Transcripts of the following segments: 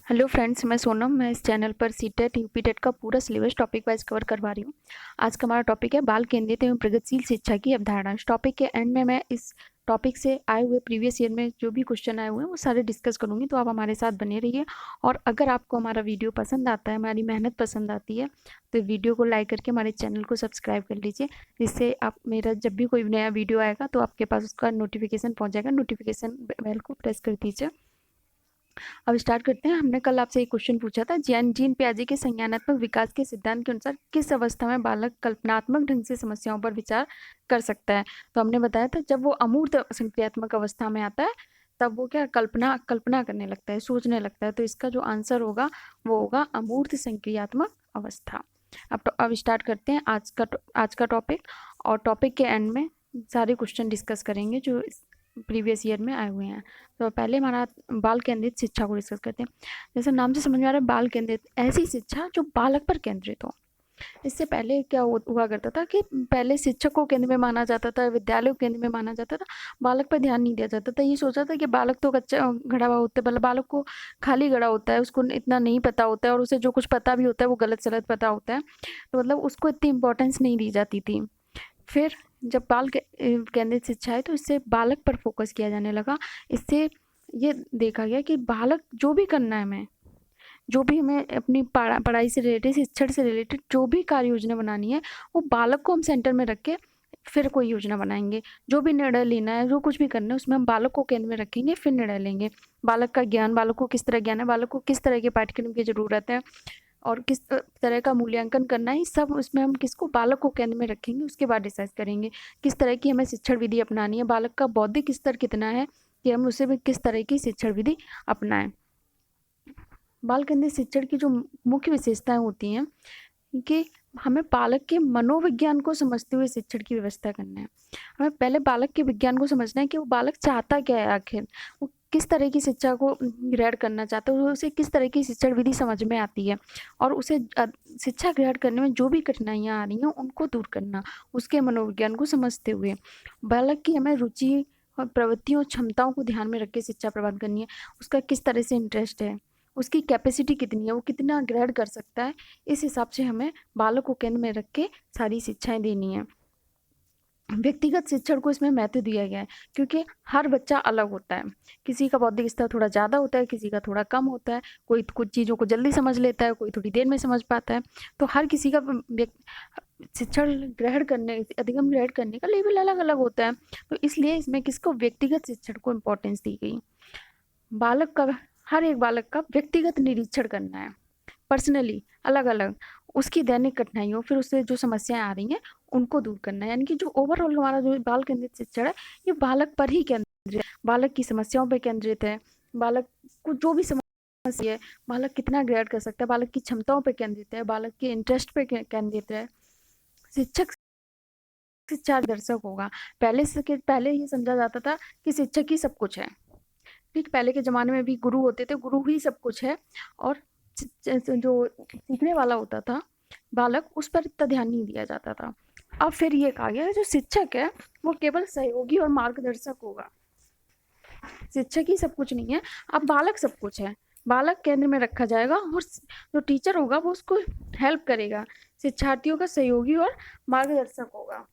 Hello friends, मैं सोनम। मैं इस चैनल पर सीटेट यूपीटेट का पूरा सिलेबस टॉपिक वाइज कवर करवा रही हूँ। आज का हमारा टॉपिक है बाल केंद्रित एवं प्रगतिशील शिक्षा की अवधारणा। इस टॉपिक के एंड में मैं इस टॉपिक से आए हुए प्रीवियस ईयर में जो भी क्वेश्चन आए हुए हैं वो सारे डिस्कस करूँगी, तो आप हमारे साथ बने रहिए। और अगर आपको हमारा वीडियो पसंद आता है, हमारी मेहनत पसंद आती है, तो वीडियो को लाइक करके हमारे चैनल को सब्सक्राइब कर लीजिए, जिससे आप मेरा जब भी कोई नया वीडियो आएगा तो आपके पास उसका नोटिफिकेशन पहुँच जाएगा। नोटिफिकेशन बेल को प्रेस कर दीजिए। अब स्टार्ट करते हैं। हमने कल आपसे एक क्वेश्चन पूछा था, जीन पियाजे के संज्ञानात्मक विकास के सिद्धांत के अनुसार किस अवस्था में बालक कल्पनात्मक ढंग से समस्याओं पर विचार कर सकता है। तो हमने बताया था जब वो अमूर्त संक्रियात्मक अवस्था में आता है तब वो क्या कल्पना कल्पना करने लगता है, सोचने लगता है। तो इसका जो आंसर होगा वो होगा अमूर्त संक्रियात्मक अवस्था। अब स्टार्ट करते हैं आज का टॉपिक। और टॉपिक के एंड में सारे क्वेश्चन डिस्कस करेंगे जो प्रीवियस ईयर में आए हुए हैं। तो पहले हमारा बाल केंद्रित शिक्षा को डिस्कस करते हैं। जैसे नाम से समझ में आ रहा है, बाल केंद्रित ऐसी शिक्षा जो बालक पर केंद्रित हो। इससे पहले क्या हुआ करता था कि पहले शिक्षक को केंद्र में माना जाता था, विद्यालय को केंद्र में माना जाता था, बालक पर ध्यान नहीं दिया जाता था। ये सोचा था कि बालक तो कच्चा गड़ा हुआ होता है, मतलब बालक को खाली गड़ा होता है, उसको इतना नहीं पता होता है, और उसे जो कुछ पता भी होता है वो गलत सलत पता होता है। तो मतलब उसको इतनी इंपॉर्टेंस नहीं दी जाती थी। फिर जब बाल केंद्रित शिक्षा है तो इससे बालक पर फोकस किया जाने लगा। इससे ये देखा गया कि बालक जो भी करना है, हमें जो भी हमें अपनी पढ़ाई से रिलेटेड, शिक्षण से रिलेटेड जो भी कार्य योजना बनानी है, वो बालक को हम सेंटर में रख के फिर कोई योजना बनाएंगे। जो भी निर्णय लेना है, जो कुछ भी करना है, उसमें हम बालक को केंद्र में रखेंगे, फिर निर्णय लेंगे। बालक का ज्ञान, बालक को किस तरह ज्ञान है, बालक को किस तरह के पाठ्यक्रम की जरूरत है, और किस तरह का मूल्यांकन करना है, सब उसमें हम किसको बालक को केंद्र में रखेंगे। उसके बाद डिसाइड करेंगे किस तरह की हमें शिक्षण विधि अपनानी है, बालक का बौद्धिक स्तर कितना है कि हम उसे भी किस तरह की शिक्षण विधि अपनाएं। बाल केंद्रित शिक्षण की जो मुख्य विशेषताएं होती हैं कि हमें बालक के मनोविज्ञान को समझते हुए शिक्षण की व्यवस्था करना है। हमें पहले बालक के विज्ञान को समझना है कि वो बालक चाहता क्या है, आखिर वो किस तरह की शिक्षा को ग्रहण करना चाहता है, उसे किस तरह की शिक्षण विधि समझ में आती है, और उसे शिक्षा ग्रहण करने में जो भी कठिनाइयाँ आ रही हैं उनको दूर करना, उसके मनोविज्ञान को समझते हुए। बालक की हमें रुचि और प्रवृत्तियों, क्षमताओं को ध्यान में रख के शिक्षा प्रदान करनी है। उसका किस तरह से इंटरेस्ट है, उसकी कैपेसिटी कितनी है, वो कितना ग्रहण कर सकता है, इस हिसाब से हमें बालक को केंद्र में रख के सारी शिक्षाएं देनी है। व्यक्तिगत शिक्षण को इसमें महत्व दिया गया है क्योंकि हर बच्चा अलग होता है। किसी का बौद्धिक स्तर थोड़ा ज़्यादा होता है, किसी का थोड़ा कम होता है। कोई कुछ चीज़ों को जल्दी समझ लेता है, कोई थोड़ी देर में समझ पाता है। तो हर किसी का शिक्षण ग्रहण करने, अधिगम ग्रहण करने का लेवल अलग अलग होता है। तो इसलिए इसमें किसको व्यक्तिगत शिक्षण को इम्पोर्टेंस दी गई। बालक का, हर एक बालक का व्यक्तिगत निरीक्षण करना है, पर्सनली अलग अलग उसकी दैनिक कठिनाइयों, फिर उससे जो समस्याएं आ रही हैं उनको दूर करना है। यानी कि जो ओवरऑल हमारा जो बाल केंद्रित शिक्षण है ये बालक पर ही केंद्रित है, बालक की समस्याओं पर केंद्रित है। बालक को जो भी समस्या है, बालक कितना ग्रहण कर सकता है, बालक की क्षमताओं पर केंद्रित है, बालक के इंटरेस्ट पे केंद्रित है। शिक्षक शिक्षा दर्शक होगा। पहले ये समझा जाता था कि शिक्षक ही सब कुछ है। ठीक, पहले के ज़माने में भी गुरु होते थे, गुरु ही सब कुछ है। और जो सीखने वाला होता था बालक, उस पर इतना ध्यान नहीं दिया जाता था। अब फिर ये कहा गया है जो शिक्षक है वो केवल सहयोगी और मार्गदर्शक होगा, शिक्षक ही सब कुछ नहीं है। अब बालक सब कुछ है, बालक केंद्र में रखा जाएगा, और जो टीचर होगा वो उसको हेल्प करेगा, शिक्षार्थियों का सहयोगी और मार्गदर्शक होगा।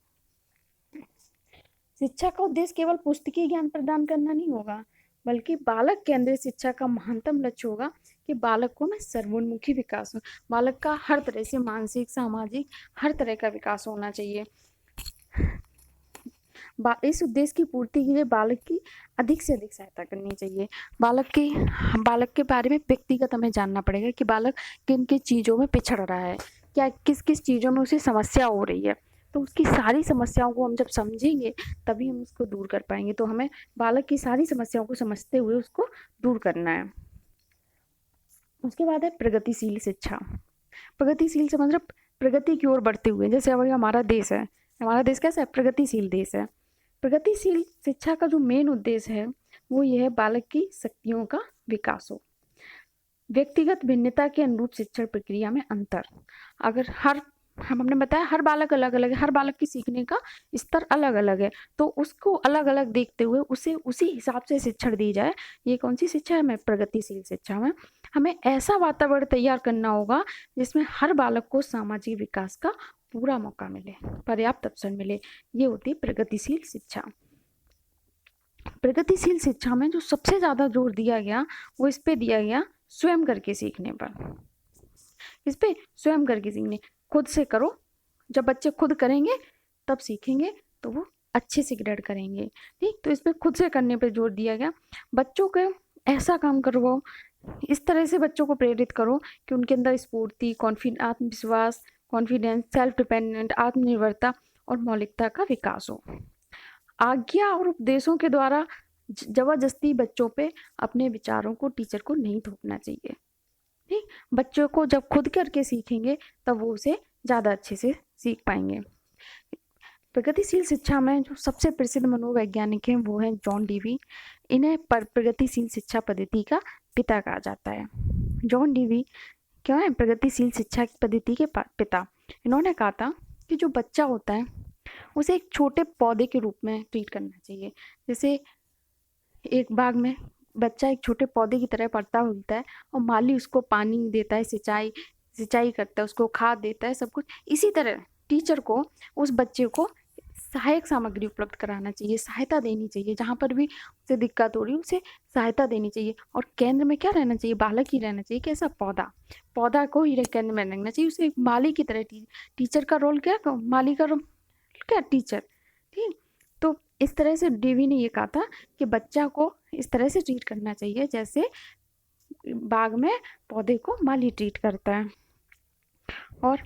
शिक्षा का उद्देश्य केवल पुस्तकीय ज्ञान प्रदान करना नहीं होगा, बल्कि बालक केंद्रित शिक्षा का महानतम लक्ष्य होगा कि बालक को में सर्वोन्मुखी विकास हो। बालक का हर तरह से मानसिक, सामाजिक, हर तरह का विकास होना चाहिए। इस उद्देश्य की पूर्ति के लिए बालक की अधिक से अधिक सहायता करनी चाहिए। बालक के बारे में व्यक्तिगत हमें जानना पड़ेगा कि बालक किन किन चीज़ों में पिछड़ रहा है, क्या किस किस चीज़ों में उसे समस्या हो रही है। तो उसकी सारी समस्याओं को हम जब समझेंगे तभी हम उसको दूर कर पाएंगे। तो हमें बालक की सारी समस्याओं को समझते हुए उसको दूर करना है। उसके बाद है प्रगतिशील शिक्षा। प्रगतिशील से मतलब प्रगति की ओर बढ़ते हुए, जैसे अभी हमारा देश है, हमारा देश कैसा है, प्रगतिशील देश है। प्रगतिशील शिक्षा का जो मेन उद्देश्य है वो ये है बालक की शक्तियों का विकास हो, व्यक्तिगत भिन्नता के अनुरूप शिक्षण प्रक्रिया में अंतर। अगर हर हमने बताया हर बालक अलग अलग है, हर बालक की सीखने का स्तर अलग अलग है, तो उसको अलग अलग देखते हुए उसे उसी हिसाब से शिक्षा दी जाए। ये कौन सी शिक्षा है? मैं प्रगतिशील शिक्षा में हमें ऐसा वातावरण तैयार करना होगा जिसमें हर बालक को सामाजिक विकास का पूरा मौका मिले, पर्याप्त अवसर मिले। ये होती है प्रगतिशील शिक्षा। प्रगतिशील शिक्षा में जो सबसे ज्यादा जोर दिया गया वो इस पे दिया गया, स्वयं करके सीखने पर। इस पे स्वयं करके सीखने, खुद से करो। जब बच्चे खुद करेंगे तब सीखेंगे, तो वो अच्छे से ग्रेड करेंगे। ठीक, तो इस पे खुद से करने पे जोर दिया गया। बच्चों को ऐसा काम करवाओ, इस तरह से बच्चों को प्रेरित करो कि उनके अंदर स्फूर्ति, आत्मविश्वास, कॉन्फिडेंस, सेल्फ डिपेंडेंट, आत्मनिर्भरता और मौलिकता का विकास हो। आज्ञा और उपदेशों के द्वारा जबरदस्ती बच्चों पे अपने विचारों को टीचर को नहीं थोपना चाहिए। ठीक, बच्चों को जब खुद करके सीखेंगे तब वो उसे ज़्यादा अच्छे से सीख पाएंगे। प्रगतिशील शिक्षा में जो सबसे प्रसिद्ध मनोवैज्ञानिक हैं वो हैं जॉन डीवी। इन्हें प्रगतिशील शिक्षा पद्धति का पिता कहा जाता है। जॉन डीवी क्यों है प्रगतिशील शिक्षा की पद्धति के पिता? इन्होंने कहा था कि जो बच्चा होता है उसे एक छोटे पौधे के रूप में ट्रीट करना चाहिए। जैसे एक बाग में बच्चा एक छोटे पौधे की तरह पलता फूलता है और माली उसको पानी देता है, सिंचाई करता है, उसको खाद देता है, सब कुछ। इसी तरह टीचर को उस बच्चे को सहायक सामग्री उपलब्ध कराना चाहिए, सहायता देनी चाहिए। जहाँ पर भी उसे दिक्कत हो रही है उसे सहायता देनी चाहिए। और केंद्र में क्या रहना चाहिए? बालक ही रहना चाहिए। कैसा? पौधा को ही केंद्र में रखना चाहिए। उसे माली की तरह टीचर का रोल क्या, माली का रोल क्या? टीचर। ठीक, तो इस तरह से डीवी ने ये कहा था कि बच्चा को इस तरह से ट्रीट करना चाहिए जैसे बाग में पौधे को माली ट्रीट करता है। और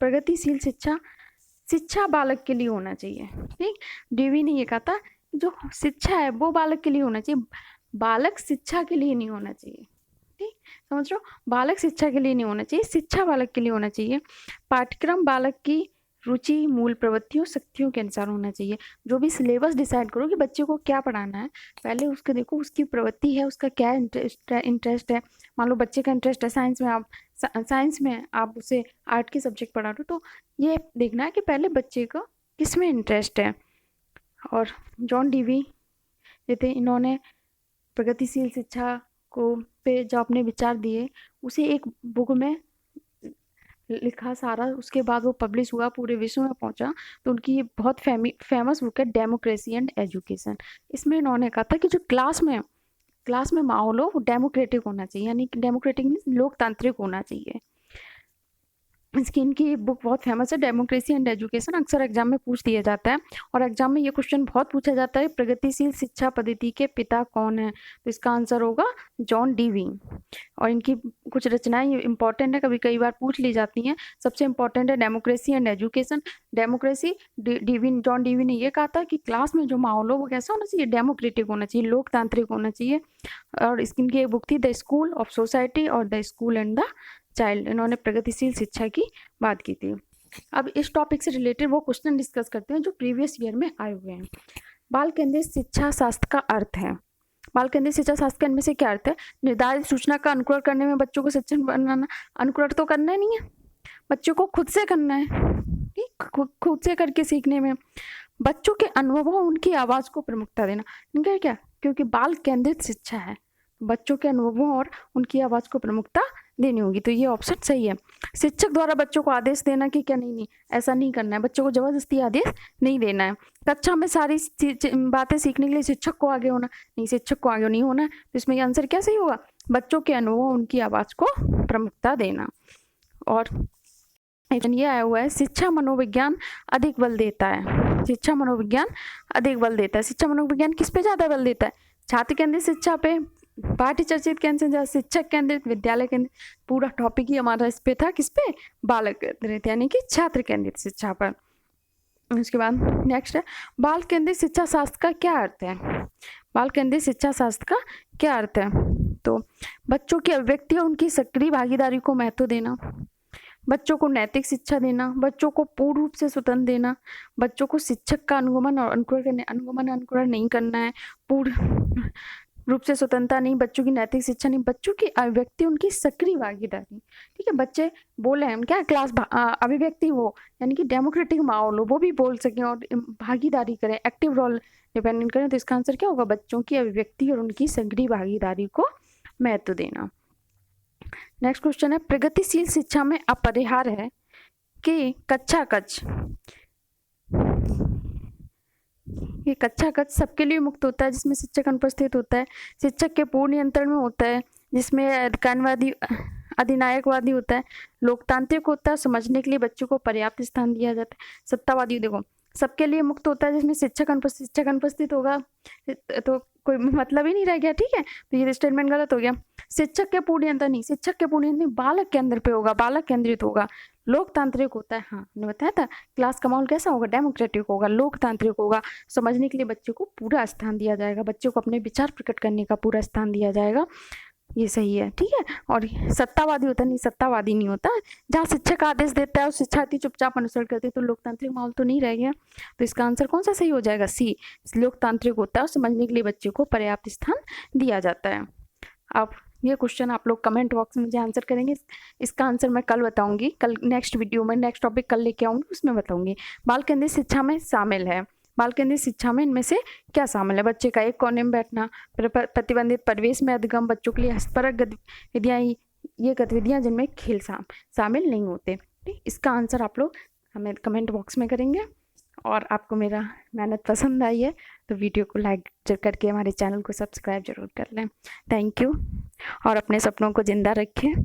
प्रगतिशील शिक्षा बालक के लिए होना चाहिए। ठीक, डीवी ने ये कहा था जो शिक्षा है वो बालक के लिए होना चाहिए, बालक शिक्षा के लिए नहीं होना चाहिए। ठीक, समझ रहे हो? बालक शिक्षा के लिए नहीं होना चाहिए, शिक्षा बालक के लिए होना चाहिए। पाठ्यक्रम बालक की रुचि, मूल प्रवृत्तियों, शक्तियों के अनुसार होना चाहिए। जो भी सिलेबस डिसाइड करो कि बच्चे को क्या पढ़ाना है, पहले उसके देखो उसकी प्रवृत्ति है, उसका क्या इंटरेस्ट है। मान लो बच्चे का इंटरेस्ट है साइंस में आप उसे आर्ट के सब्जेक्ट पढ़ा दो, तो ये देखना है कि पहले बच्चे का किस में इंटरेस्ट है। और जॉन डीवी जो थे, इन्होंने प्रगतिशील शिक्षा को पे जो अपने विचार दिए उसे एक बुक में लिखा सारा, उसके बाद वो पब्लिश हुआ, पूरे विश्व में पहुंचा। तो उनकी ये बहुत फेमस बुक है डेमोक्रेसी एंड एजुकेशन। इसमें इन्होंने कहा था कि जो क्लास में माहौल हो वो डेमोक्रेटिक होना चाहिए, यानी डेमोक्रेटिक मीन्स लोकतांत्रिक होना चाहिए। इनकी बुक बहुत फेमस है डेमोक्रेसी एंड एजुकेशन। अक्सर एग्जाम में पूछ दिया जाता है और एग्जाम में ये क्वेश्चन बहुत पूछा जाता है, प्रगतिशील शिक्षा पद्धति के पिता कौन है? तो इसका आंसर होगा जॉन डीवी। और इनकी कुछ रचनाएं इंपॉर्टेंट है, कई बार पूछ ली जाती हैं। सबसे इंपॉर्टेंट है democracy and education. Democracy John Dewey ने ये कहा था कि क्लास में जो माहौल हो वो कैसा होना चाहिए? डेमोक्रेटिक होना चाहिए, लोकतांत्रिक होना चाहिए। और इनकी एक बुक थी द स्कूल ऑफ सोसाइटी और the school and the child. इन्होंने प्रगतिशील शिक्षा की बात की थी। अब इस टॉपिक से रिलेटेड वो क्वेश्चन डिस्कस करते हैं जो प्रीवियस ईयर में आए हुए हैं। बाल केंद्रित शिक्षा शास्त्र का अर्थ है। बाल केंद्रित शिक्षा शास्त्र के इनमें से क्या अर्थ है? निर्धारित सूचना का अनुकरण करने में बच्चों को सक्षम बनाना। अनुकरण तो करना ही नहीं है, बच्चों को खुद से करना है। ठीक, खुद से करके सीखने में बच्चों के अनुभव, उनकी आवाज को प्रमुखता देना। इनका क्या? क्योंकि बाल केंद्रित शिक्षा है, बच्चों के अनुभवों और उनकी आवाज को प्रमुखता देनी होगी, तो ये ऑप्शन सही है। शिक्षक द्वारा बच्चों को आदेश देना कि क्या नहीं ऐसा नहीं करना है, बच्चों को जबरदस्ती आदेश नहीं देना है। कक्षा में सारी बातें सीखने के लिए शिक्षक को आगे होना नहीं, शिक्षक को आगे नहीं होना है। तो इसमें आंसर क्या सही होगा? बच्चों के अनुभव, उनकी आवाज को प्रमुखता देना। और ये आया हुआ है शिक्षा मनोविज्ञान अधिक बल देता है। शिक्षा मनोविज्ञान अधिक बल देता है। शिक्षा मनोविज्ञान किस पे ज्यादा बल देता है? छात्र केंद्रित शिक्षा पे, पाठ्य चर्चित केंद्रित, शिक्षक केंद्रित, विद्यालय केंद्रित। पूरा टॉपिक ही हमारा इस पे था, किस पे? बालक केंद्रित यानी कि छात्र केंद्रित शिक्षा पर। उसके बाद नेक्स्ट है बाल केंद्रित शिक्षा शास्त्र का क्या अर्थ है? बाल केंद्रित शिक्षा शास्त्र का क्या अर्थ है? तो बच्चों की अभिव्यक्ति और उनकी सक्रिय भागीदारी को महत्व देना, बच्चों को नैतिक शिक्षा देना, बच्चों को पूर्ण रूप से स्वतंत्र देना, बच्चों को शिक्षक का अनुगमन और अनुकरण नहीं करना है, पूर्ण रूप से स्वतंत्रता नहीं, बच्चों की नैतिक शिक्षा नहीं, बच्चों की अभिव्यक्ति, उनकी सक्रिय भागीदारी। ठीक है, बच्चे बोले हम क्या क्लास अभिव्यक्ति हो, यानी कि डेमोक्रेटिक माहौल हो, वो भी बोल सकें और भागीदारी करें, एक्टिव रोल डिपेंडेंट करें। तो इसका आंसर क्या होगा? बच्चों की अभिव्यक्ति और उनकी सक्रिय भागीदारी को महत्व देना। नेक्स्ट क्वेश्चन है, प्रगतिशील शिक्षा में अपरिहार्य है कि कक्षा कक्ष, ये कक्षा कक्ष सबके लिए मुक्त होता है जिसमें शिक्षक अनुपस्थित होता है, शिक्षक के पूर्ण नियंत्रण में होता है जिसमें अधिकारवादी अधिनायकवादी होता है, लोकतांत्रिक होता है, समझने के लिए बच्चों को पर्याप्त स्थान दिया जाता है, सत्तावादी देखो सबके लिए मुक्त होता है जिसमें शिक्षक अनुपस्थित होगा तो कोई मतलब ही नहीं रह गया। ठीक है, तो ये स्टेटमेंट गलत हो गया। शिक्षक के पूर्ण नियंत्रण नहीं, शिक्षक के पूर्ण नियंत्रण बालक केंद्र पे होगा, बालक केंद्रित होगा, लोकतांत्रिक होता है। हाँ मैंने बताया था, क्लास का माहौल कैसा होगा? डेमोक्रेटिक होगा, लोकतांत्रिक होगा, समझने के लिए बच्चों को पूरा स्थान दिया जाएगा, बच्चों को अपने विचार प्रकट करने का पूरा स्थान दिया जाएगा, ये सही है। ठीक है, और सत्तावादी होता नहीं, सत्तावादी नहीं होता, जहाँ शिक्षक आदेश देता है और शिक्षार्थी चुपचाप अनुसरण करते हैं, तो लोकतांत्रिक माहौल तो नहीं रह गया। तो इसका आंसर कौन सा सही हो जाएगा? सी, लोकतांत्रिक होता है और समझने के लिए बच्चे को पर्याप्त स्थान दिया जाता है। अब ये क्वेश्चन आप लोग कमेंट बॉक्स में मुझे आंसर करेंगे, इसका आंसर मैं कल बताऊंगी, कल नेक्स्ट वीडियो में नेक्स्ट टॉपिक कल लेके आऊंगी, उसमें बताऊंगी बाल केंद्रित शिक्षा में शामिल है, बाल केंद्रित शिक्षा में इनमें से क्या शामिल है? बच्चे का एक कोने में बैठना, प्रतिबंधित परिवेश में अधिगम, बच्चों के लिए हस्तपरक गतिविधियाँ, ये गतिविधियाँ जिनमें खेल शामिल नहीं होते। ठीक, इसका आंसर आप लोग हमें कमेंट बॉक्स में करेंगे। और आपको मेरा मेहनत पसंद आई है तो वीडियो को लाइक करके हमारे चैनल को सब्सक्राइब जरूर कर लें। थैंक यू, और अपने सपनों को ज़िंदा रखें।